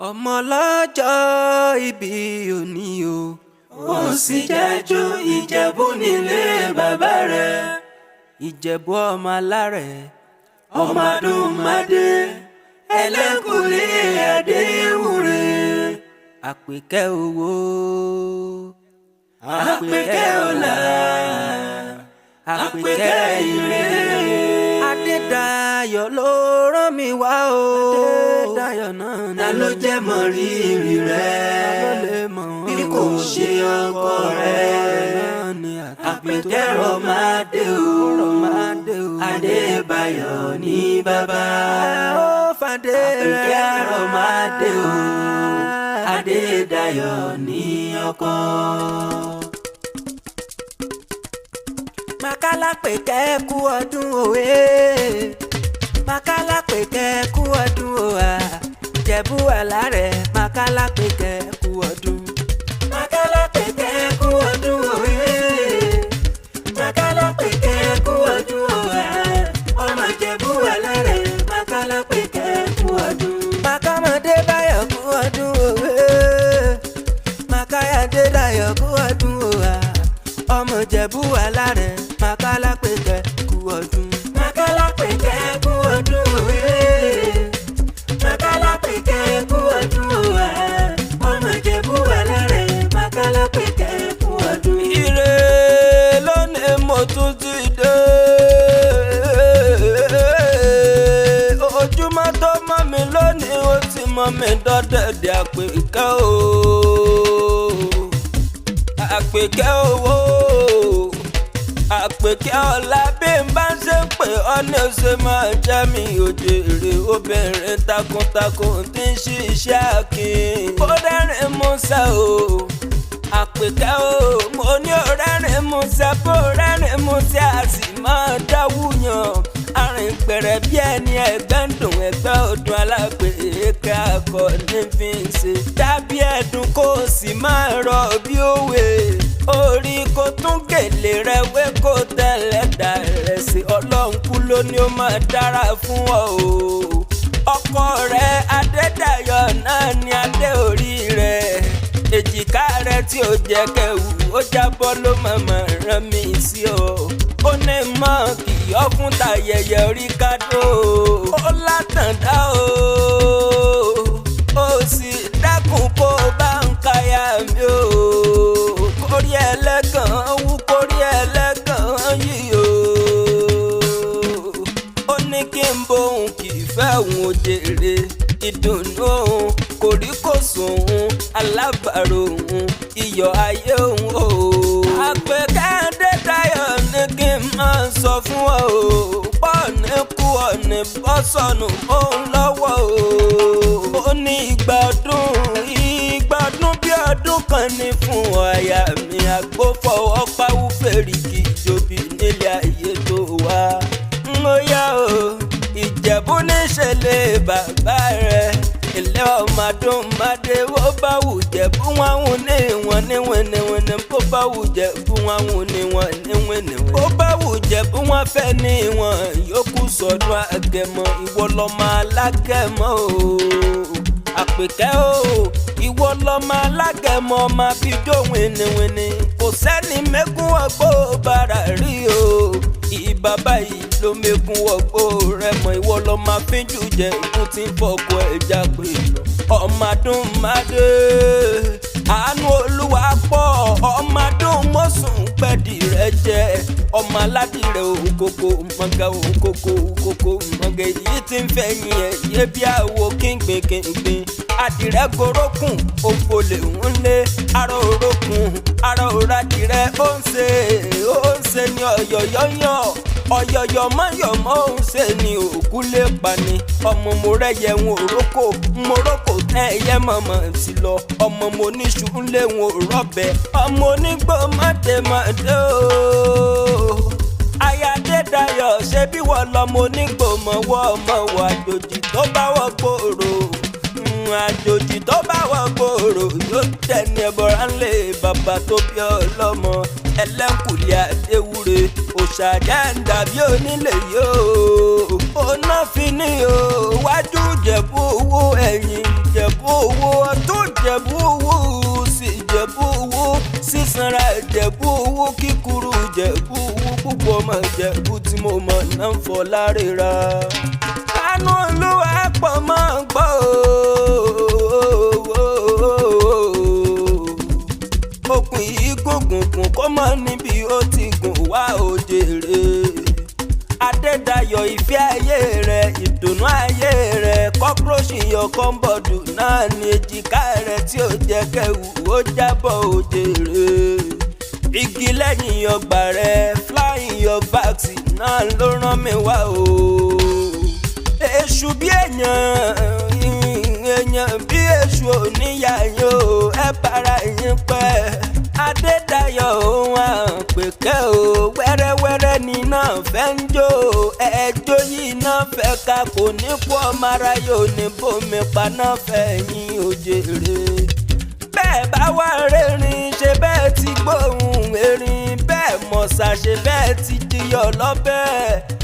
ọmọ lọ́jọ́ ìbí òní o. ó sì jẹ́jọ́ ìjẹ̀bú nílé bàbá rẹ̀. ìjẹ̀bú ọmọ alárẹ̀. ọmọ adúmáadé ẹlẹ́kùnlé adéwúre. àpèkẹ́ owó. àpèkẹ́ ọlá. àpèkẹ́ ire. Adédayọ̀ ló rán mi wá o. Adédayọ̀ náà ni. ta ló jẹ́ mọ̀ rírì rẹ̀ bí kò ṣe ọkọ rẹ̀. àpèkẹ́ rọ̀mádé o. Adébáyọ̀ ní bàbá. àpèkẹ́ rọ̀mádé o. Adédayọ̀ ní ọkọ. Mákàlápèkẹ́ kú ọdún òwe. Mákàlápèkẹ́ kú ọdún òwà. Ìjẹ̀bú alárẹ̀ Mákàlápèkẹ́ kú ọdún. Mákàlápèkẹ́ kú ọdún òwe. Mákàlápèkẹ́ kú ọdún òwà. ọmọ Ìjẹ̀bú alárẹ̀ Mákàlápèkẹ́ kú ọdún. Mákàmọ́débáyọ̀ kú ọdún òwe. Mákàyàdédayọ̀ kú ọdún òwà. ọmọ Ìjẹ̀bú alárẹ̀ Mákàlápèkẹ́ kú ọdún. Mákàlápèkẹ́ kú ọdún òwe. Mákàlápèkẹ́ kú ọdún òwà. ọmọ Ìjẹ̀bú alárẹ̀ Mákàlápèkẹ́ kú ọdún. Ire lónìí mo tún ti dé. Ojúmọ́ tó mọ́ mi lónìí ó ti mọ́ mi dọ́dẹ̀dẹ̀ àpèkẹ́ o. àpèkẹ́ owó. àpèkẹ́ ọlá bí n bá ń ṣe pé ọ́nà ṣe máa jẹ́ mi òjèrè obìnrin takuntakun tí ń ṣiṣẹ́ akin. ó rẹ́rìn músẹ́ o. àpèkẹ́ o mo ní ó rẹ́rìn músẹ́ bó rẹ́rìn músẹ́ a sì máa dáwùyàn. arìn gbẹ̀rẹ̀ bí ẹni ẹgbẹ́ ń dùn ẹgbẹ́ ọdún alápèéká akọni fi ń ṣe. dábí ẹ̀dùn kó o sì máa rọ bí òwe. orí kò tún gèlè rẹ wé kó tẹ̀lé dà rẹ̀ sí. ọlọ́run kú ló ní ó máa dára fún ọ o. ọkọ rẹ Adédayọ̀ náà ní adé orí rẹ. èjìká rẹ tí ó jẹ́ kẹwù ó jábọ́ ló mọ̀mọ́ rán mi sí ọ. ó ní mọ́ kì í ọ́ fún tayẹyẹ orí kádó. ó látàndá o. ó sì dákun kó o bá ń káyà mi o. kórí ẹlẹ́gàn wú kórí ẹlẹ́gàn yìí o. ó ní kí n bóun kì í fẹ́ òun ò jèrè. ìdùnnú òun kòríkòsùn òun alábàárò òun iyọ̀ ayé òun o. àpèkẹ́ Adédayọ̀ ní kí n máa sọ fún ọ o. pọ́ọ̀nì kú ọ̀nì bọ́ sọnù òun lọ́wọ́ o. ó ní ìgbà ọdún bí ọdún kan ní fún àyà mi. àgbófọwọ́ pawú fèrèkì ìjòbí nílé ayé tó wá. ń ó yá o. Ìjẹ̀bú níṣẹ̀lẹ̀ bàbá rẹ̀. ilé ọmọ adúmáadé ó bá wù Jẹ̀bú wọn wù ní ìwọ̀n ní wìnìwìnì. bó bá wù Jẹ̀bú wọn wù ní wọn ní wìnìwìnì. bó bá wù Jẹ̀bú wọn fẹ́ ní ìwọ̀n yòókù sọdún Agẹmọ. ìwọ lọmọ alágẹmọ o. àpèkẹ́ o. ìwọ lọmọ alágẹmọ ọmọ bíjó wìnìwìnì. kò sẹ́ni mẹ́gún ọgbó bàrà rí o. ìbàbá yìí ló mẹ́gún ọgbó rẹ̀ mọ́. ìwọ lọ máa fíjú jẹ ikú tí ń fọkọ ẹja pé lọ. ọmọ adúmáadé àánú Olúwa pọ̀. ọmọ adúmọ̀sùn pẹ̀dì rẹ̀ jẹ́. ọmọ aládìrẹ̀ òkòkò mọ̀gà òkòkò mọ̀gà èyí tí ń fẹ̀yìn ẹ̀ yé bí àwo kíngbìnkíngbìn. adìrẹ̀ gorókùn òfò lè ń lé. ara orókùn ara òradìrẹ̀ ó ń ṣe ní ọ̀yọ̀yọ̀yọ̀. ọ̀yọ̀yọ̀ mọ́yọ̀mọ́ ó ń ṣe ní òkú lè pani. ọmọ mo rẹ́yẹ ń òrókò tẹ́ ẹyẹ mọ̀mọ́ ti lọ. ọmọ mo níṣu ń lé ń rọ́bẹ̀. ọmọ onígbò mọ́tẹ́mọ́tẹ́ o. aya Adédayọ̀ ṣe bí wọ́n lọ́mọ onígbò mọ́wọ́ ọmọ wọ àjòjì tó bá wọ́ gbòòrò. àjòjì tó bá wọ́ gbòòrò yóò tẹ̀lé ẹ̀bọ̀rà ńlẹ̀ bàbá tó bí ọlọ́mọ. ẹlẹ́kùlé Adéwúre òṣàjà ń dàbí onílé yóò. ó ná fi ní o wájú Ìjẹ̀bú owó ẹ̀yìn Ìjẹ̀bú owó Ìjẹ̀bú tí mo mọ̀ náà ń fọ lárera. Àánú Olúwa pọ̀ mọ́ gbọ́ okùn yìí gùngùngùn kó mọ́ níbi ó ti gùn wá òjèrè. Adédayọ̀ ìfẹ́ ayé rẹ̀ ìdùnnú ayé rẹ̀ kọ́kúrọ́ṣì yọ kọ́ńbọ̀dù náà ní èjìká rẹ̀ tí ó jẹ́ kẹ́wù ó jábọ̀ òjèrè. Igi lẹ́yìn ọgbà rẹ̀ flying your bags náà ló rán mi wá o. Èṣù bí èèyàn bí èṣù oníyà yín o ẹ bára yín pẹ́. Adédayọ̀ òun àpèkẹ́ o wẹ́rẹ́wẹ́rẹ́ ni náà fẹ́ ń jó ẹjọ́ yìí náà fẹ́ ká kò ní kú ọmọ ara yóò ní bómi paná fẹ́ yín òjèrè. Bẹ́ẹ̀ bá wá rẹ́rìn ṣe bẹ́ẹ̀ ti gbóhùn erin bẹ́ẹ̀ mọ̀ọ́sà ṣe bẹ́ẹ̀ ti jiyọ̀ lọ́bẹ̀.